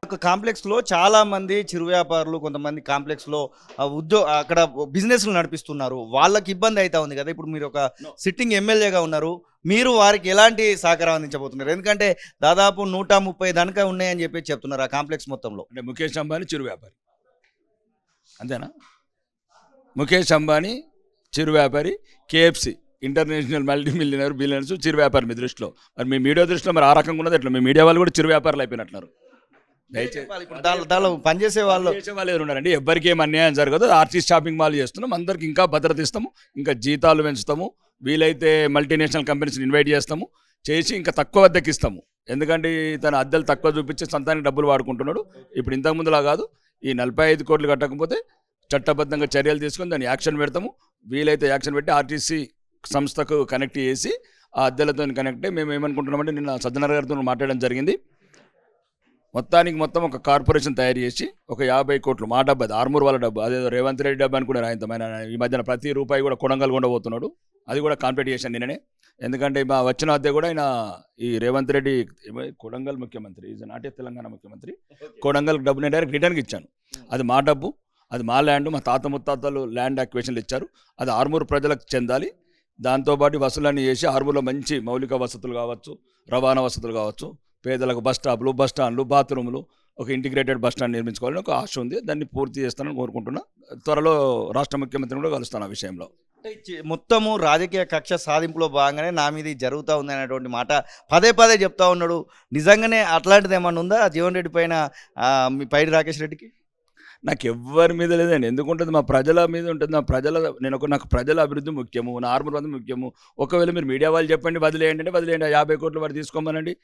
ఒక కాంప్లెక్స్‌లో చాలా మంది చిరు వ్యాపారులు, కొంతమంది కాంప్లెక్స్‌లో అక్కడ బిజినెస్‌లు నడిపిస్తున్నారు. వాళ్ళకి ఇబ్బంది అయితా ఉంది కదా! ఇప్పుడు మీరు ఒక సిట్టింగ్ ఎమ్మెల్యేగా ఉన్నారు. మీరు వారికి ఎలాంటి సహకారం అందించబోతున్నారు? ఎందుకంటే దాదాపు 130 దాకా ఉన్నాయని చెప్పేసి చెప్తున్నారు ఆ కాంప్లెక్స్ మొత్తంలో. అంటే ముఖేష్ అంబానీ చిరు వ్యాపారి అంతేనా? ముఖేష్ అంబానీ చిరు వ్యాపారి, KFC international multimillionaire billionaires చిరు వ్యాపారి మీ దృష్టిలో. మరి మీ మీడియా దృష్టిలో మరి ఆ రకంగా ఉన్నది ఎట్లా? మీ మీడియా వాళ్ళు కూడా చిరు వ్యాపారులు అయిపోయినట్టున్నారు. దయచేసి ఇప్పుడు దానిలో పనిచేసే వాళ్ళు చేసే వాళ్ళు ఎవరు ఉన్నారండి? ఎవరికి ఏం అన్యాయం జరగదు. ఆర్టిస్ట్ షాపింగ్ మాల్ చేస్తున్నాం, అందరికి ఇంకా భద్రత ఇస్తాము, ఇంకా జీతాలు పెంచుతాము, వీలైతే మల్టీనేషనల్ కంపెనీస్ని ఇన్వైట్ చేస్తాము, చేసి ఇంకా తక్కువ వద్దకి ఇస్తాము. ఎందుకంటే తన అద్దెలు తక్కువ చూపించి సంతానికి డబ్బులు వాడుకుంటున్నాడు. ఇప్పుడు ఇంతకుముందులా కాదు. ఈ 45 కోట్లు కట్టకపోతే చట్టబద్ధంగా చర్యలు తీసుకొని దాన్ని యాక్షన్ పెడతాము. వీలైతే యాక్షన్ పెట్టి ఆర్టీసీ సంస్థకు కనెక్ట్ చేసి ఆ అద్దెలతో కనెక్ట్ అయ్యి మేము ఏమనుకుంటున్నామంటే నిన్న సజ్జనర్ గారితో మాట్లాడడం జరిగింది. మొత్తం ఒక కార్పొరేషన్ తయారు చేసి ఒక 50 కోట్లు మా డబ్బు, అది ఆర్మూర్ వాళ్ళ డబ్బు, అదేదో రేవంత్ రెడ్డి డబ్బు అనుకున్నారు. ఆయన ఈ మధ్యన ప్రతి రూపాయి కూడా కొడంగల్ ఉండబోతున్నాడు. అది కూడా కాంప్లీట్ చేశాను నిన్ననే. ఎందుకంటే మా వచ్చిన అద్దె కూడా ఆయన ఈ రేవంత్ రెడ్డి కొడంగల్ ముఖ్యమంత్రి, ఈజ్ నాటే తెలంగాణ ముఖ్యమంత్రి, కొడంగల్ డబ్బు నేను డైరెక్ట్ రిటర్న్కి ఇచ్చాను. అది మా డబ్బు, అది మా ల్యాండ్, మా తాత ముత్తాతలు ల్యాండ్ అక్వేషన్లు ఇచ్చారు. అది ఆర్మూర్ ప్రజలకు చెందాలి. దాంతోపాటు వసూలన్నీ చేసి ఆర్మూర్లో మంచి మౌలిక వసతులు కావచ్చు, రవాణా వసతులు కావచ్చు, పేదలకు బస్ స్టాండ్లు, బాత్రూములు, ఒక ఇంటిగ్రేటెడ్ బస్ స్టాండ్ నిర్మించుకోవాలని ఒక ఆశ ఉంది. దాన్ని పూర్తి చేస్తానని కోరుకుంటున్నా. త్వరలో రాష్ట్ర ముఖ్యమంత్రిని కూడా కలుస్తాను ఆ విషయంలో. మొత్తము రాజకీయ కక్ష సాధింపులో భాగంగానే నా మీద ఇది జరుగుతూ ఉంది అనేటువంటి మాట పదే చెప్తా ఉన్నాడు. నిజంగానే అట్లాంటిది ఏమన్నా ఉందా జీవన్ రెడ్డి పైన, మీ పైడి రాకేష్ రెడ్డికి? నాకు ఎవ్వరి మీద లేదండి. ఎందుకుంటుంది? మా ప్రజల మీద ఉంటుంది. నాకు ప్రజల అభివృద్ధి ముఖ్యము, నా ఆర్మూర్ మంది ముఖ్యము. ఒకవేళ మీరు మీడియా వాళ్ళు చెప్పండి వదిలేయండి అంటే వదిలేయండి. 50 కోట్లు వాడు తీసుకోమనండి,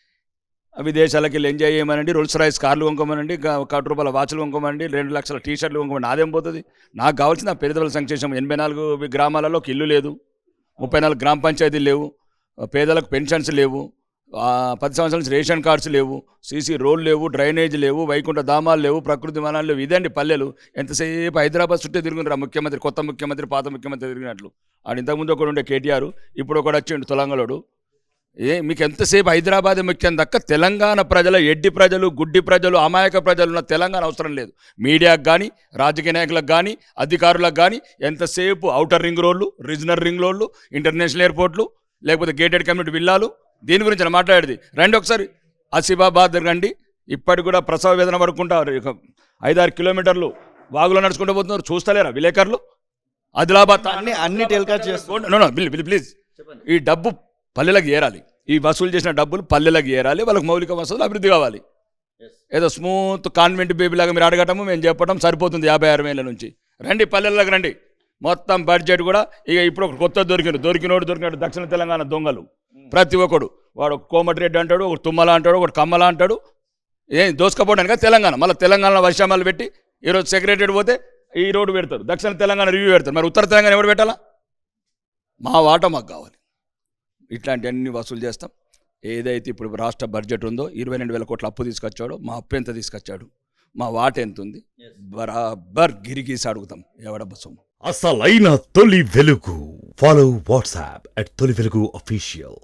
విదేశాలకు వెళ్ళి ఎంజాయ్ చేయమనండి, రోల్స్ రాయిస్ కార్లు కొనుక్కోమనండి, ₹1 వాచ్లు కొనుక్కోమనండి, 2 లక్షల టీషర్ట్లు కొనుక్కోమని. నాదేం పోతుంది? నాకు కావాల్సిన పేదల సంక్షేమం. 84 గ్రామాలలో ఒక ఇల్లు లేదు, 34 గ్రామ పంచాయతీలు లేవు, పేదలకు పెన్షన్స్ లేవు, 10 సంవత్సరాల నుంచి రేషన్ కార్డ్స్ లేవు, సీసీ రోడ్లు లేవు, డ్రైనేజ్ లేవు, వైకుంఠ ధామాలు లేవు, ప్రకృతి వనాలు లేవు. ఇదండి పల్లెలు. ఎంతసేపు హైదరాబాద్ చుట్టూ తిరుగుతున్నారు ముఖ్యమంత్రి, కొత్త ముఖ్యమంత్రి, పాత ముఖ్యమంత్రి తిరిగినట్లు. ఆడు ఇంతకుముందు ఒకడు ఉండే కేటీఆర్, ఇప్పుడు ఒకడు వచ్చిండు తొలంగలోడు. మీకు ఎంతసేపు హైదరాబాద్ ముఖ్యం దక్క తెలంగాణ ప్రజలు, ఎడ్డి ప్రజలు, గుడ్డి ప్రజలు, అమాయక ప్రజలు ఉన్న తెలంగాణ అవసరం లేదు. మీడియాకు కానీ, రాజకీయ నాయకులకు కానీ, అధికారులకు కానీ ఎంతసేపు ఔటర్ రింగ్ రోడ్లు, రీజనల్ రింగ్ రోడ్లు, ఇంటర్నేషనల్ ఎయిర్పోర్ట్లు, లేకపోతే గేటెడ్ కమ్యూనిటీ విల్లాలు, దీని గురించి మాట్లాడేది. రండి ఒకసారి ఆసిఫాబాద్ రండి. ఇప్పటికి కూడా ప్రసవ వేదన పడుకుంటా 5-6 కిలోమీటర్లు వాగులో నడుచుకుంటూ పోతున్నారు. చూస్తలేరా విలేకరులు? ఆదిలాబాద్ అన్ని టెలికాస్ట్ చేస్తున్నారు. ప్లీజ్, ఈ డబ్బు పల్లెలకు ఏరాలి. ఈ వసూలు చేసిన డబ్బులు పల్లెలకు ఏరాలి. వాళ్ళకి మౌలిక వసతులు అభివృద్ధి కావాలి. ఏదో స్మూత్ కాన్వెంట్ బేబీలాగా మీరు అడగటము, మేము చెప్పడం సరిపోతుంది. 56 ఏళ్ళ నుంచి రండి, పల్లెలకు రండి. మొత్తం బడ్జెట్ కూడా ఇక ఇప్పుడు ఒక కొత్త దొరికినాడు దక్షిణ తెలంగాణ దొంగలు ప్రతి ఒక్కడు. వాడు కోమటిరెడ్డి అంటాడు, ఒకటి తుమ్మల అంటాడు, ఒకటి కమ్మల అంటాడు. ఏం దోసుకపోవడానికి తెలంగాణ, మళ్ళీ తెలంగాణలో వర్షామాలు పెట్టి ఈరోజు సెక్రటరీ పోతే ఈ రోడ్డు పెడతారు, దక్షిణ తెలంగాణ రివ్యూ పెడతారు. మరి ఉత్తర తెలంగాణ ఎవరు పెట్టాలా? మా వాటా మాకు కావాలి. ఇట్లాంటివన్నీ వసూలు చేస్తాం. ఏదైతే ఇప్పుడు రాష్ట్ర బడ్జెట్ ఉందో 22,000 కోట్ల అప్పు తీసుకొచ్చాడో, మా అప్పు ఎంత తీసుకొచ్చాడు, మా వాట ఎంత ఉంది, బరాబర్ గిరిగీసి అడుగుతాం. ఎవడబ్బ సొమ్ము? అసలైన తొలి వెలుగు. ఫాలో వాట్సాప్ @తొలి వెలుగు official.